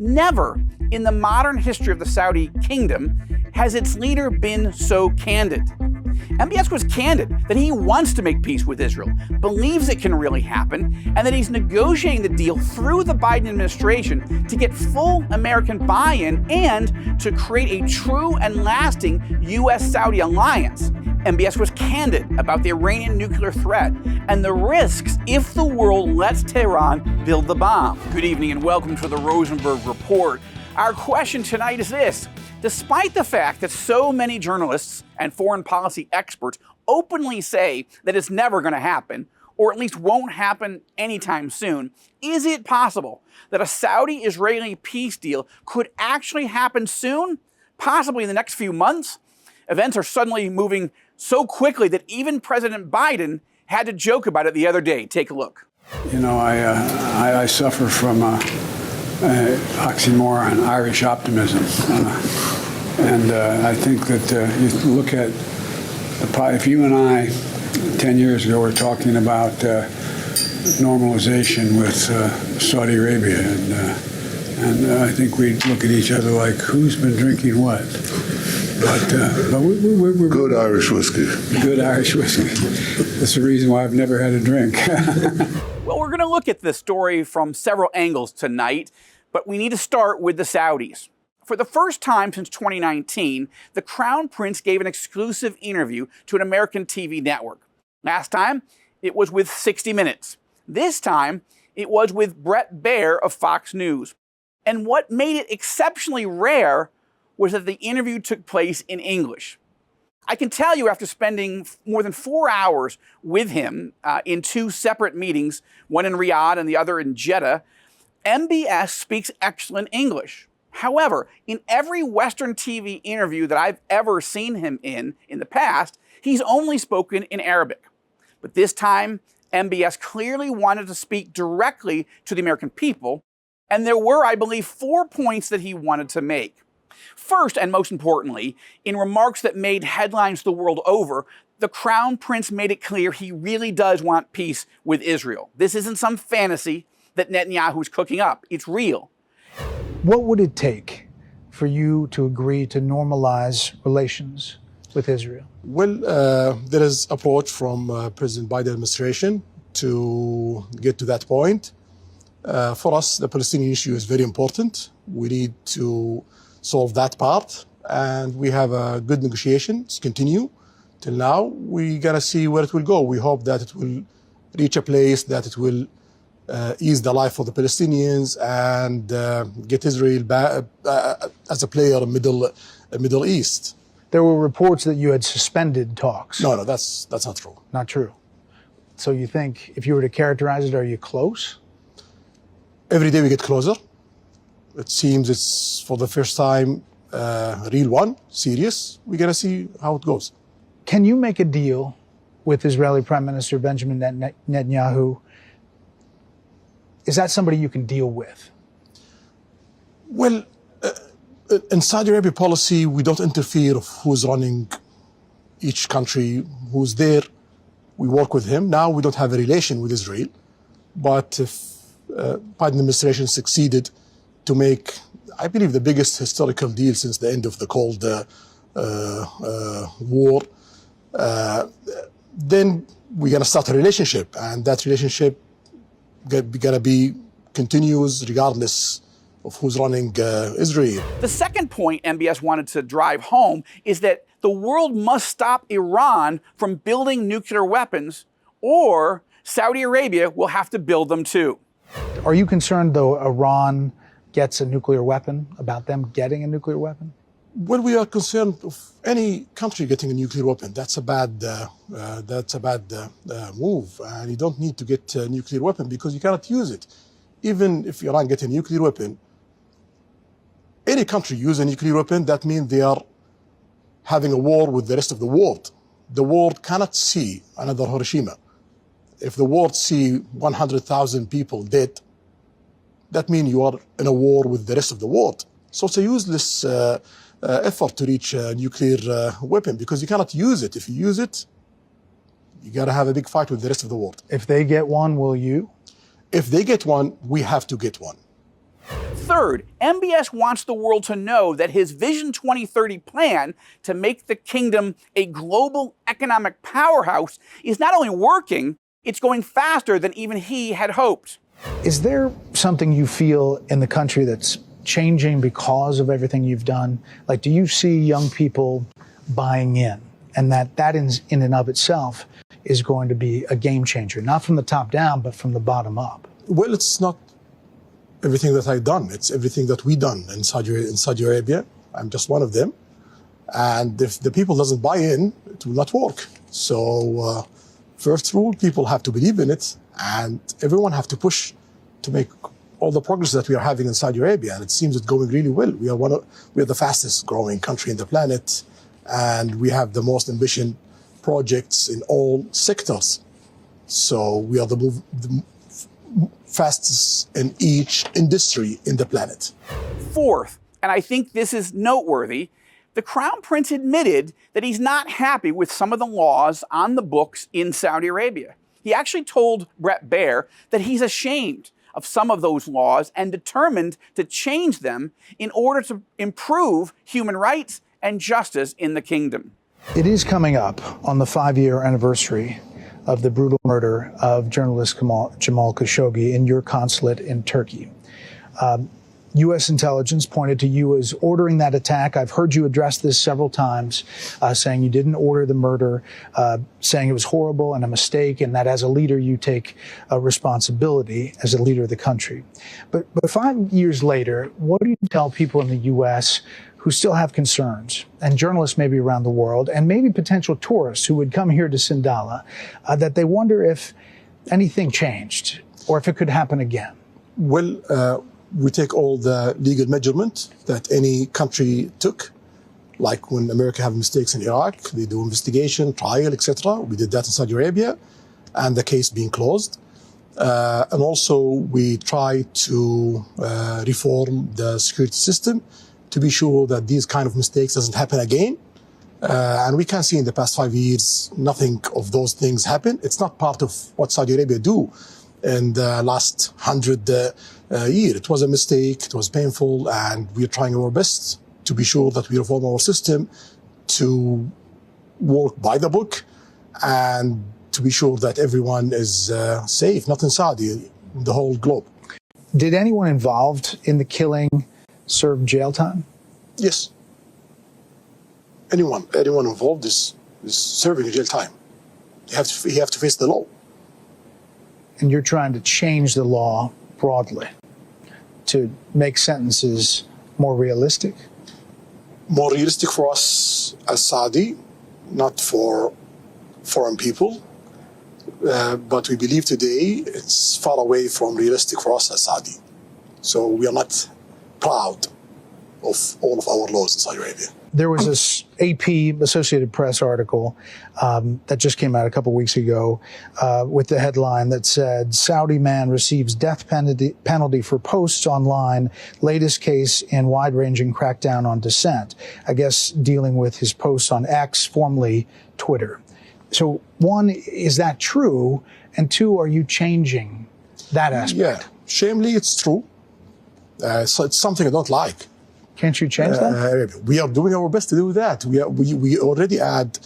Never in the modern history of the Saudi kingdom has its leader been so candid. MBS was candid that he wants to make peace with Israel, believes it can really happen, and that he's negotiating the deal through the Biden administration to get full American buy-in and to create a true and lasting U.S.-Saudi alliance. MBS was candid about the Iranian nuclear threat and the risks if the world lets Tehran build the bomb. Good evening and welcome to the Rosenberg Report. Our question tonight is this. Despite the fact that so many journalists and foreign policy experts openly say that it's never going to happen, or at least won't happen anytime soon, is it possible that a Saudi-Israeli peace deal could actually happen soon? Possibly in the next few months? Events are suddenly moving so quickly that even President Biden had to joke about it the other day. Take a look. You know, I suffer from oxymoron, Irish optimism. And I think that you look at, if you and I 10 years ago were talking about normalization with Saudi Arabia, and I think we'd look at each other like, who's been drinking what? But we're good Irish whiskey. Good Irish whiskey. That's the reason why I've never had a drink. Well, we're going to look at this story from several angles tonight, but we need to start with the Saudis. For the first time since 2019, the Crown Prince gave an exclusive interview to an American TV network. Last time, it was with 60 Minutes. This time, it was with Bret Baier of Fox News. And what made it exceptionally rare was that the interview took place in English. I can tell you, after spending more than 4 hours with him in two separate meetings, one in Riyadh and the other in Jeddah, MBS speaks excellent English. However, in every Western TV interview that I've ever seen him in the past, he's only spoken in Arabic. But this time, MBS clearly wanted to speak directly to the American people, and there were, I believe, 4 points that he wanted to make. First, and most importantly, in remarks that made headlines the world over, the Crown Prince made it clear he really does want peace with Israel. This isn't some fantasy that Netanyahu's cooking up. It's real. What would it take for you to agree to normalize relations with Israel? Well, there is approach from President Biden administration to get to that point. For us, the Palestinian issue is very important. We need to solve that part, and we have a good negotiations continue till now. We gotta see where it will go. We hope that it will reach a place that it will ease the life of the Palestinians and get Israel back as a player in Middle East. There were reports that you had suspended talks. No, that's not true. Not true. So you think, if you were to characterize it, are you close? Every day we get closer. It seems it's for the first time real one, serious. We're gonna see how it goes. Can you make a deal with Israeli Prime Minister Benjamin Netanyahu? Is that somebody you can deal with? Well, in Saudi Arabia policy, we don't interfere of who's running each country, who's there. We work with him. Now we don't have a relation with Israel, but if Biden administration succeeded to make, I believe, the biggest historical deal since the end of the Cold War, then we're going to start a relationship, and that relationship gonna be continuous regardless of who's running Israel. The second point MBS wanted to drive home is that the world must stop Iran from building nuclear weapons, or Saudi Arabia will have to build them too. Are you concerned, though, Iran gets a nuclear weapon, about them getting a nuclear weapon? Well, we are concerned of any country getting a nuclear weapon. That's a bad move, and you don't need to get a nuclear weapon because you cannot use it. Even if Iran gets a nuclear weapon, any country use a nuclear weapon, that means they are having a war with the rest of the world. The world cannot see another Hiroshima. If the world see 100,000 people dead, that means you are in a war with the rest of the world. So it's a useless effort to reach a nuclear weapon because you cannot use it. If you use it, you got to have a big fight with the rest of the world. If they get one, will you? If they get one, we have to get one. Third, MBS wants the world to know that his Vision 2030 plan to make the kingdom a global economic powerhouse is not only working, it's going faster than even he had hoped. Is there something you feel in the country that's changing because of everything you've done? Like, do you see young people buying in, and that in and of itself is going to be a game changer, not from the top down, but from the bottom up? Well, it's not everything that I've done. It's everything that we done in Saudi Arabia. I'm just one of them. And if the people doesn't buy in, it will not work. So first rule, people have to believe in it, and everyone have to push to make all the progress that we are having in Saudi Arabia. And it seems it's going really well. We are the fastest growing country in the planet, and we have the most ambitious projects in all sectors. So we are the fastest in each industry in the planet. Fourth, and I think this is noteworthy, the Crown Prince admitted that he's not happy with some of the laws on the books in Saudi Arabia. He actually told Bret Baier that he's ashamed of some of those laws and determined to change them in order to improve human rights and justice in the kingdom. It is coming up on the 5-year anniversary of the brutal murder of journalist Jamal Khashoggi in your consulate in Turkey. U.S. intelligence pointed to you as ordering that attack. I've heard you address this several times, saying you didn't order the murder, saying it was horrible and a mistake, and that as a leader you take a responsibility as a leader of the country. But 5 years later, what do you tell people in the U.S. who still have concerns, and journalists maybe around the world, and maybe potential tourists who would come here to Sindala, that they wonder if anything changed or if it could happen again? Well, we take all the legal measurement that any country took, like when America have mistakes in Iraq, they do investigation, trial, etc. We did that in Saudi Arabia, and the case being closed. And also we try to reform the security system to be sure that these kind of mistakes doesn't happen again. And we can see in the past 5 years, nothing of those things happen. It's not part of what Saudi Arabia do in the last 100 years. It was a mistake, it was painful, and we are trying our best to be sure that we reform our system to work by the book and to be sure that everyone is safe, not in Saudi, the whole globe. Did anyone involved in the killing serve jail time? Yes. Anyone involved is serving jail time. You have to face the law. And you're trying to change the law broadly to make sentences more realistic? More realistic for us as Saudi, not for foreign people. But we believe today it's far away from realistic for us as Saudi. So we are not proud of all of our laws in Saudi Arabia. There was this AP, Associated Press article that just came out a couple weeks ago with the headline that said, Saudi man receives death penalty for posts online, latest case in wide-ranging crackdown on dissent. I guess dealing with his posts on X, formerly Twitter. So one, is that true? And two, are you changing that aspect? Yeah, shamefully it's true. So it's something I don't like. Can't you change that? We are doing our best to do that. We already add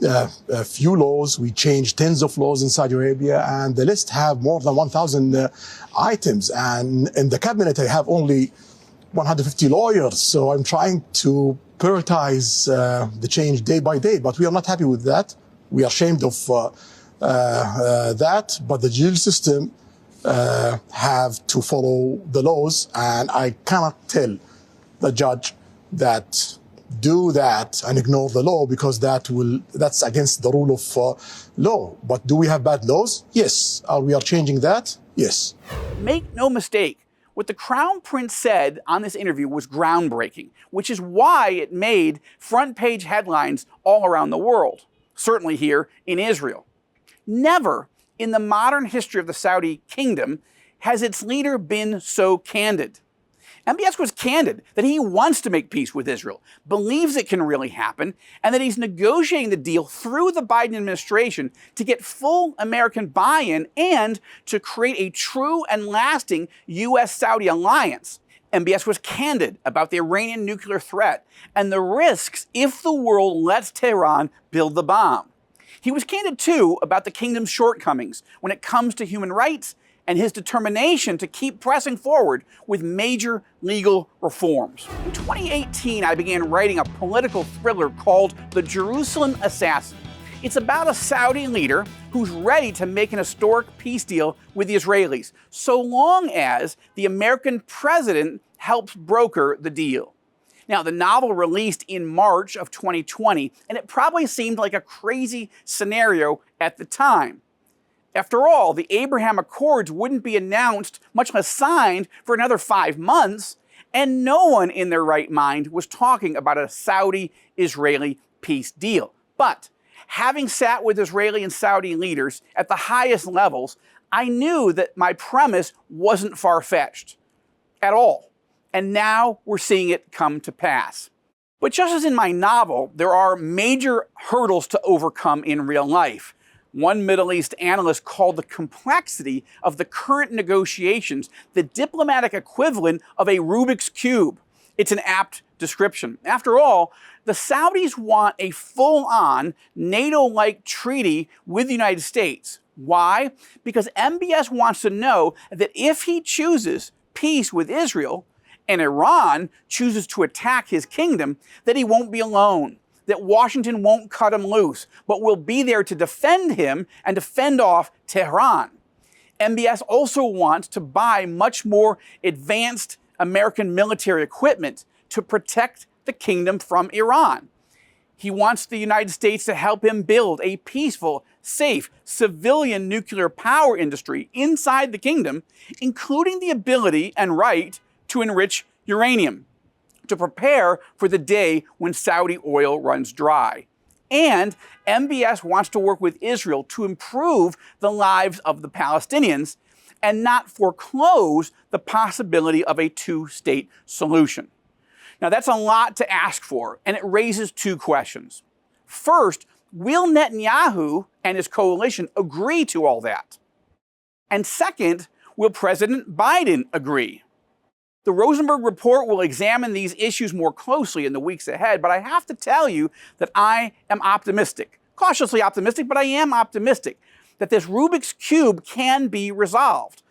a few laws. We changed tens of laws in Saudi Arabia, and the list have more than 1,000 items. And in the cabinet, I have only 150 lawyers. So I'm trying to prioritize the change day by day. But we are not happy with that. We are ashamed of that. But the judicial system have to follow the laws, and I cannot tell the judge that do that and ignore the law, because that's against the rule of law. But do we have bad laws? Yes. We are changing that? Yes. Make no mistake, what the Crown Prince said on this interview was groundbreaking, which is why it made front page headlines all around the world, certainly here in Israel. Never in the modern history of the Saudi kingdom has its leader been so candid. MBS was candid that he wants to make peace with Israel, believes it can really happen, and that he's negotiating the deal through the Biden administration to get full American buy-in and to create a true and lasting U.S.-Saudi alliance. MBS was candid about the Iranian nuclear threat and the risks if the world lets Tehran build the bomb. He was candid, too, about the kingdom's shortcomings when it comes to human rights and his determination to keep pressing forward with major legal reforms. In 2018, I began writing a political thriller called The Jerusalem Assassin. It's about a Saudi leader who's ready to make an historic peace deal with the Israelis, so long as the American president helps broker the deal. Now, the novel released in March of 2020, and it probably seemed like a crazy scenario at the time. After all, the Abraham Accords wouldn't be announced, much less signed, for another 5 months, and no one in their right mind was talking about a Saudi-Israeli peace deal. But having sat with Israeli and Saudi leaders at the highest levels, I knew that my premise wasn't far-fetched at all. And now we're seeing it come to pass. But just as in my novel, there are major hurdles to overcome in real life. One Middle East analyst called the complexity of the current negotiations the diplomatic equivalent of a Rubik's Cube. It's an apt description. After all, the Saudis want a full-on NATO-like treaty with the United States. Why? Because MBS wants to know that if he chooses peace with Israel and Iran chooses to attack his kingdom, that he won't be alone, that Washington won't cut him loose, but will be there to defend him and to fend off Tehran. MBS also wants to buy much more advanced American military equipment to protect the kingdom from Iran. He wants the United States to help him build a peaceful, safe, civilian nuclear power industry inside the kingdom, including the ability and right to enrich uranium, to prepare for the day when Saudi oil runs dry. And MBS wants to work with Israel to improve the lives of the Palestinians and not foreclose the possibility of a two-state solution. Now, that's a lot to ask for, and it raises two questions. First, will Netanyahu and his coalition agree to all that? And second, will President Biden agree? The Rosenberg Report will examine these issues more closely in the weeks ahead, but I have to tell you that I am optimistic. Cautiously optimistic, but I am optimistic that this Rubik's Cube can be resolved.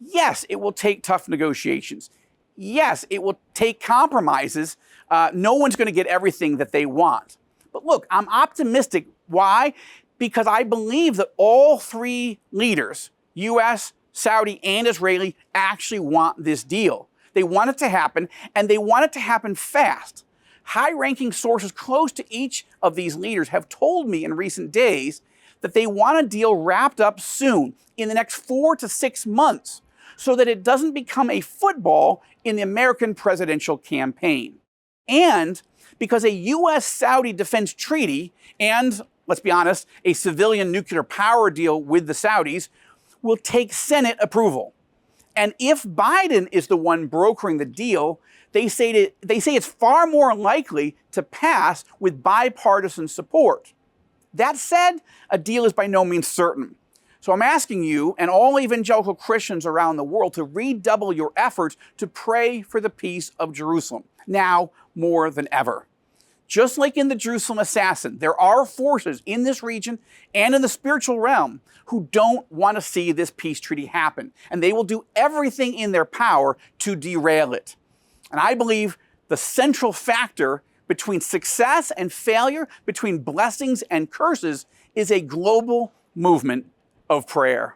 Yes, it will take tough negotiations. Yes, it will take compromises. No one's going to get everything that they want. But look, I'm optimistic. Why? Because I believe that all three leaders, U.S., Saudi, and Israeli, actually want this deal. They want it to happen, and they want it to happen fast. High-ranking sources close to each of these leaders have told me in recent days that they want a deal wrapped up soon, in the next 4 to 6 months, so that it doesn't become a football in the American presidential campaign. And because a U.S.-Saudi defense treaty and, let's be honest, a civilian nuclear power deal with the Saudis will take Senate approval. And if Biden is the one brokering the deal, they say it's far more likely to pass with bipartisan support. That said, a deal is by no means certain. So I'm asking you and all evangelical Christians around the world to redouble your efforts to pray for the peace of Jerusalem, now more than ever. Just like in the Jerusalem Assassin, there are forces in this region and in the spiritual realm who don't want to see this peace treaty happen, and they will do everything in their power to derail it. And I believe the central factor between success and failure, between blessings and curses, is a global movement of prayer.